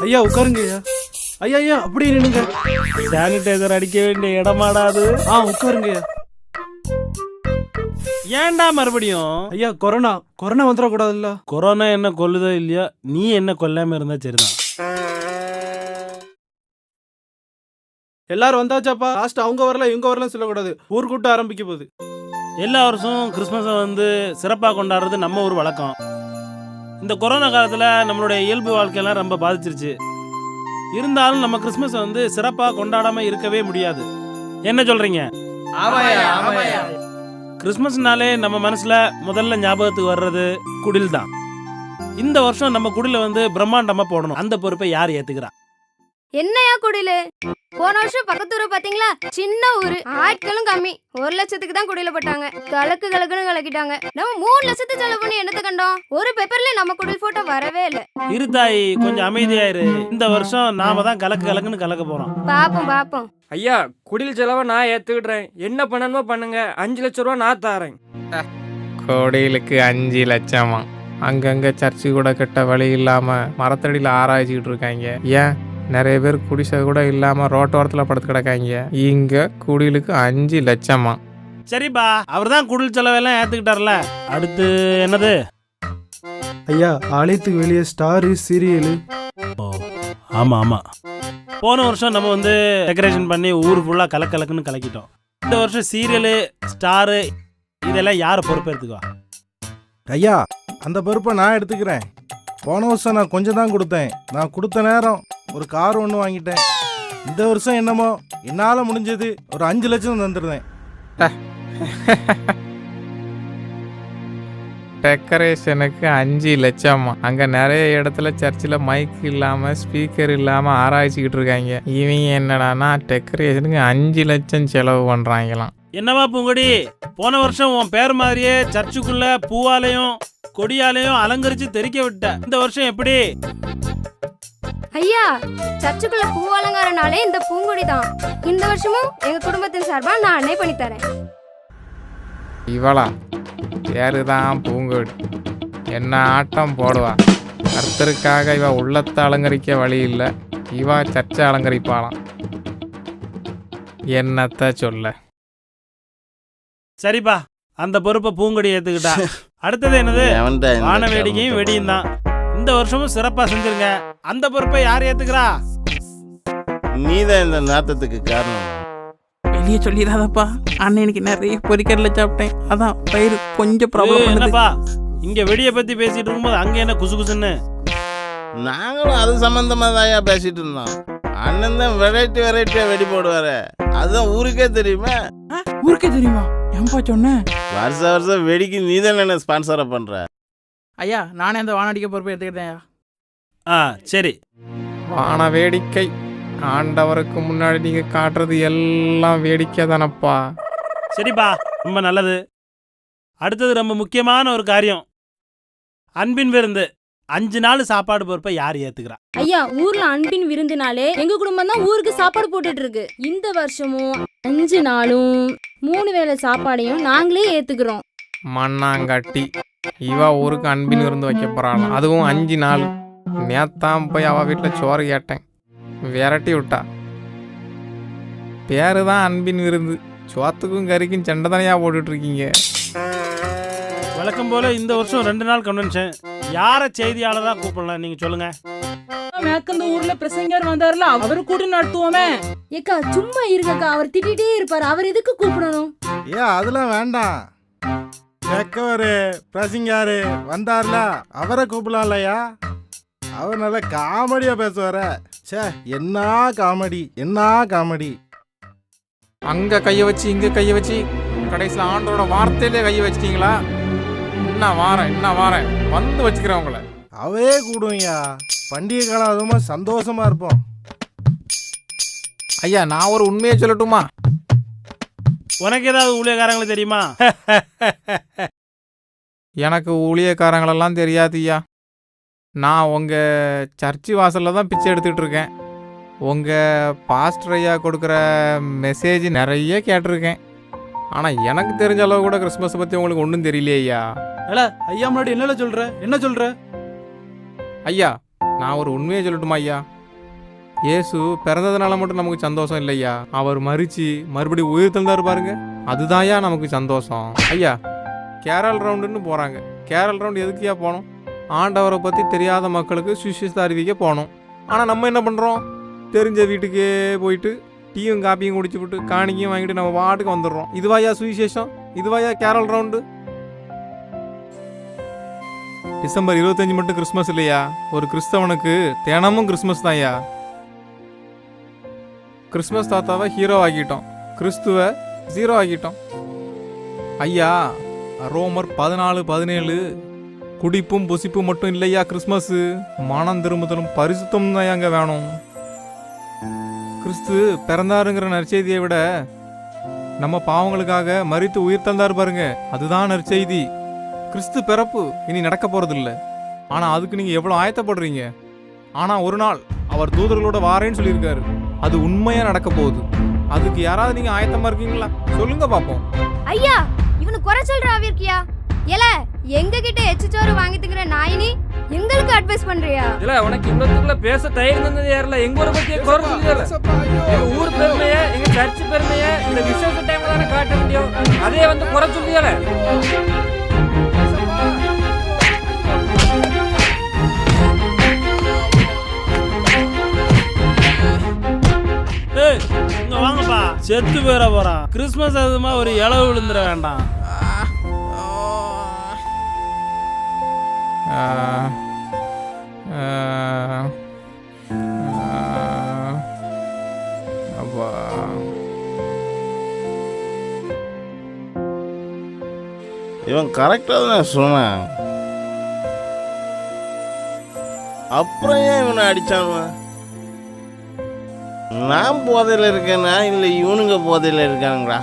ஐயா உட்காருங்க ஐயா. ஐயா ஐயா அப்படி நின்னுங்க. சானிடைசர் அடிக்க வேண்டிய இடமாடாது. உட்காருங்க ஐயா. ஏன்டா மறுபடியும்? ஐயா கொரோனா வந்துடக்கூடாதுல்ல. கொரோனா என்ன கொல்லுதோ இல்லையா, நீ என்ன கொல்லாம இருந்தா சரிதான். எல்லாரும் வந்தாச்சாப்பா. லாஸ்ட் அவங்க வரல இவங்க வரலன்னு சொல்லக்கூடாது. ஊர் கூட்டம் ஆரம்பிக்க போகுது. எல்லா வருஷம் கிறிஸ்மஸை வந்து சிறப்பாக கொண்டாடுறது நம்ம ஒரு வழக்கம். இந்த கொரோனா காலத்தில் நம்மளுடைய இயல்பு வாழ்க்கையெல்லாம் ரொம்ப பாதிச்சிருச்சு. இருந்தாலும் நம்ம கிறிஸ்மஸை வந்து சிறப்பாக கொண்டாடாமல் இருக்கவே முடியாது. என்ன சொல்றீங்க? கிறிஸ்மஸ்னாலே நம்ம மனசுல முதல்ல ஞாபகத்துக்கு வர்றது குடில் தான். இந்த வருஷம் நம்ம குடில வந்து பிரம்மாண்டமா போடணும். அந்த பொறுப்பை யார் ஏத்துக்கிறா? என்னையா குடிலு? போன வருஷம் பக்கத்து ஊரை பாத்தீங்களா? சின்ன ஊரு, ஆட்களும் கம்மி. 1 லட்சத்துக்கு தான் குடில போட்டாங்க. கலக்குன்னு கலக்கிட்டாங்க. நம்ம 3 லட்சத்துக்கு செலவு பண்ணி என்னத்த கண்டோம்? ஒரு பேப்பர்ல நம்ம குடில் போட்டோ வரவே இல்ல. இருதாயி கொஞ்சம் அமைதியாயிரு. இந்த வருஷம் நாம தான் கலக்குன்னு கலக்க போறோம். பாப்போம். ஐயா, குடில் செலவை நான் ஏத்துக்கிடுறேன். என்ன பண்ணணுமோ பண்ணுங்க. 5 லட்சம் ரூபா நான் தாரேன். கோடிலுக்கு 5 லட்சமா? அங்கங்க சர்ச்சு கூட கட்ட வழி இல்லாம மரத்தடியில் ஆராய்ச்சிக்கிட்டு இருக்காங்க. ஏன் நிறைய பேர் குடிசை கூட இல்லாம ரோட்டோரத்தில் படுத்து கிடக்காங்க. இங்க குடிலுக்கு 5 லட்சமா? சரிப்பா, அவர் தான் குடில் செலவெல்லாம் ஏத்துக்கிட்டார்ல. அடுத்து என்னது? ஐயா ஆலயத்துக்கு வெளியே ஸ்டாரு சீரியலு. ஆமா. போன வருஷம் நம்ம வந்து டெக்கரேஷன் பண்ணி ஊர் ஃபுல்லா கலக்குன்னு கலக்கிட்டோம். இந்த வருஷம் சீரியலு ஸ்டாரு இதெல்லாம் யார் பொறுப்பேற்றுக்குவா? ஐயா அந்த பொறுப்பை நான் எடுத்துக்கிறேன். போன வருஷம் நான் கொஞ்சம் தான் கொடுத்தேன். நான் கொடுத்த நேரம் ஒரு கார் ஒன்று வாங்கிட்டேன். இந்த வருஷம் என்னமோ என்னால் முடிஞ்சது ஒரு 5 லட்சம் தந்துடுறேன். டெக்கரேஷனுக்கு 5 லட்சமா? அங்க நிறைய இடத்துல சர்ச்சில் மைக் இல்லாம ஸ்பீக்கர் இல்லாம ஆராய்ச்சிக்கிட்டு இருக்காங்க. இவங்க என்னடானா டெக்கரேஷனுக்கு 5 லட்சம் செலவு பண்றாங்களாம். என்னவா பூங்கொடி, போன வருஷம் உன் பேர் மாதிரியே சர்ச்சுக்குள்ள பூவாலையும் கொடியாலையும் அலங்கரிச்சு தெரிக்க விட்ட. இந்த வருஷம் எப்படி? ஐயா, சர்ச்சுக்குள்ள பூ அலங்காரனாலே இந்த பூங்கொடி தான். இந்த வருஷமும் எங்க குடும்பத்தின் சார்பா நானே பண்ணி தரேன். இவளா பேருதான் பூங்கொடி. என்ன ஆட்டம் போடுவா. கர்த்தருக்காக இவ உள்ளத்தை அலங்கரிக்க வழி இல்லை. இவா சர்ச்சை அலங்கரிப்பாளாம். என்னத்த சொல்ல. சரிப்பா, அந்த பொறுப்பை பூங்கொடி ஏத்துக்கிட்டா. அடுத்தது என்னது? வான வேடிக்கையும் வெடியும் தான். இந்த வருஷமும் சிறப்பா செஞ்சிருங்க. அந்த பொறுப்பை யார் ஏத்துக்கிறா? நீதான் இந்த நாத்தத்துக்கு காரணம். வெளியே சொல்லிடாதப்பா. அன்னைக்கு நிறைய பொரிக்கடலை சாப்பிட்டேன். அதான் வயிறு கொஞ்சம் ப்ராப்ளம். என்னப்பா இங்க வெடியை பத்தி பேசிட்டு இருக்கும்போது அங்க என்ன குசுன்னு? நாங்களும் அது சம்பந்தமா தான் பேசிட்டு இருந்தோம். அண்ணன் தான் வெரைட்டியா வெடி போடுவாரு. அதுதான் ஊருக்கே தெரியுமா? ஊருக்கே தெரியுமா? ஏன்பா சொன்ன? வருஷம் வெடிக்கு நீ தான் என்ன ஸ்பான்சரா பண்ற. ஐயா, நானே அந்த வானடிக்க பொறுப்பை எடுத்துக்கிட்டேன். சரி. வான வேடிக்கை ஆண்டவருக்கு முன்னாடி நீங்க காட்டுறது எல்லாம் வேடிக்கை தானப்பா. சரிப்பா, ரொம்ப நல்லது. அடுத்தது ரொம்ப முக்கியமான ஒரு காரியம். அன்பின் விருந்து 5 நாள் சாப்பாடு பொறுப்பை யார் ஏத்துக்கிறா? ஐயா, ஊர்ல அன்பின் விருந்துனாலே எங்க குடும்பம் தான் ஊருக்கு சாப்பாடு போட்டுட்டு இருக்கு. இந்த வருஷமும் 5 நாளும் 3 வேளை சாப்பாடையும் நாங்களே ஏத்துக்கிறோம். மண்ணாங்கட்டி இவா ஊருக்கு அன்பின் விருந்து வைக்க போறாளாம். அதுவும் 5 நாள். நேத்தான் போய் அவ வீட்டில் சோறு கேட்டேன். விரட்டி விட்டா. பேரு தான் அன்பின் விருந்து. சோத்துக்கும் கறிக்கும் சண்டை தானையா போட்டுட்டு இருக்கீங்க. வழக்கம் போல இந்த வருஷம் 2 நாள் கன்வென்ஷன். யார செய்தியாளரா கூப்பிடலாம் நீங்க சொல்லுங்க. மேற்கந்த ஊர்ல பிரசங்கர் வந்தாருல, அவரு கூட நடத்துவோமே. ஏக்கா சும்மா இருக்கா, அவர் திட்டிகிட்டே இருப்பாரு. அவர் எதுக்கு கூப்பிடணும்? அதெல்லாம் வேண்டாம். கேட்கவரு பிரசிங்காரு வந்தார்ல, அவரை கூப்பிடலாம்லையா? அவர் நல்லா காமெடியா பேசுவார. சே, என்ன காமெடி. அங்க கைய வச்சு இங்க கைய வச்சு கடைசியில் ஆண்டோட வார்த்தையிலே கைய வச்சிட்டீங்களா? என்ன வாரேன் வந்து வச்சுக்கிறேன் உங்களை. அவே கூடுவீங்க. பண்டிகை காலம் அதுமா சந்தோஷமா இருப்போம். ஐயா, நான் ஒரு உண்மையை சொல்லட்டுமா? உனக்கு ஏதாவது ஊழியக்காரங்களுக்கு தெரியுமா? எனக்கு ஊழியக்காரங்களெல்லாம் தெரியாது ஐயா. நான் உங்கள் சர்ச்சு வாசலில் தான் பிச்சை எடுத்துகிட்டு இருக்கேன். உங்கள் பாஸ்டர் ஐயா கொடுக்குற மெசேஜ் நிறைய கேட்டிருக்கேன். ஆனால் எனக்கு தெரிஞ்ச அளவு கூட கிறிஸ்மஸை பற்றி உங்களுக்கு ஒன்றும் தெரியலையே ஐயா. ஐயா முன்னாடி என்ன சொல்ற? ஐயா, நான் ஒரு உண்மையை சொல்லட்டுமா ஐயா? இயேசு பிறந்ததுனால மட்டும் நமக்கு சந்தோஷம் இல்லையா, அவர் மரிச்சு மறுபடியும் உயிர் தந்தாரு பாருங்க, அதுதான்யா நமக்கு சந்தோஷம். ஐயா கேரல் ரவுண்டுன்னு போகிறாங்க. கேரல் ரவுண்டு எதுக்குயா போகணும்? ஆண்டவரை பற்றி தெரியாத மக்களுக்கு சுவிசேஷத்தை அறிவிக்க போகணும். ஆனால் நம்ம என்ன பண்ணுறோம்? தெரிஞ்ச வீட்டுக்கே போயிட்டு டீயும் காப்பியும் குடிச்சுவிட்டு காணிக்கையும் வாங்கிட்டு நம்ம வாட்டுக்கு வந்துடுறோம். இதுவாயா சுவிசேஷம்? இதுவாயா கேரல் ரவுண்டு? டிசம்பர் 25 மட்டும் கிறிஸ்மஸ் இல்லையா, ஒரு கிறிஸ்தவனுக்கு தினமும் கிறிஸ்மஸ் தான்யா. கிறிஸ்மஸ் தாத்தாவை ஹீரோ ஆக்கிட்டோம், கிறிஸ்துவ ஜீரோ ஆக்கிட்டோம். ஐயா ரோமர் 14:17 குடிப்பும் புசிப்பும் மட்டும் இல்லையா கிறிஸ்மஸ், மனம் திரும்புதலும் பரிசுத்தம் தான் அங்கே வேணும். கிறிஸ்து பிறந்தாருங்கிற நற்செய்தியை விட நம்ம பாவங்களுக்காக மரித்து உயிர் தந்தார் பாருங்க, அதுதான் நற்செய்தி. கிறிஸ்து பிறப்பு இனி நடக்க போறதில்ல, ஆனால் அதுக்கு நீங்கள் எவ்வளோ ஆயத்தப்படுறீங்க. ஆனால் ஒரு நாள் அவர் தூதர்களோட வாரேன்னு சொல்லியிருக்காரு, அது உண்மையாக நடக்க போகுது. அதுக்கு யாராவது நீங்கள் ஆயத்தமாக இருக்கீங்களா? சொல்லுங்க பார்ப்போம். ஐயா இவனு குறை சொல்ற ஆவிர்க்கியா? ஏல எங்க கிட்ட எச்சச்சோறு வாங்கி திங்கிற நாயினி எங்களுக்கு அட்வைஸ் பண்றியா? இல்ல உனக்கு இன்னொருத்துக்குள்ள பேச தயிர் தந்தது யாரில்ல, எங்க ஊரை பத்தியே குறை சொல்லிடுற. எங்க ஊர் பெருமைய, எங்க சர்ச்சு பெருமைய இந்த விசேஷ டைம்ல தானே காட்ட முடியும், அதே வந்து குறை சொல்லியல. ஏய் இங்க வாங்கப்பா, செத்து போயிட போறான். கிறிஸ்மஸ் அதுமா ஒரு இளவு விழுந்துட வேண்டாம். அப்பா இவன் கரெக்டாக தான் சொன்னான். அப்புறம் ஏன் இவனை அடிச்சான்? நான் போதையில் இருக்கேனா இல்லை இவனுங்க போதையில் இருக்கானுங்களா?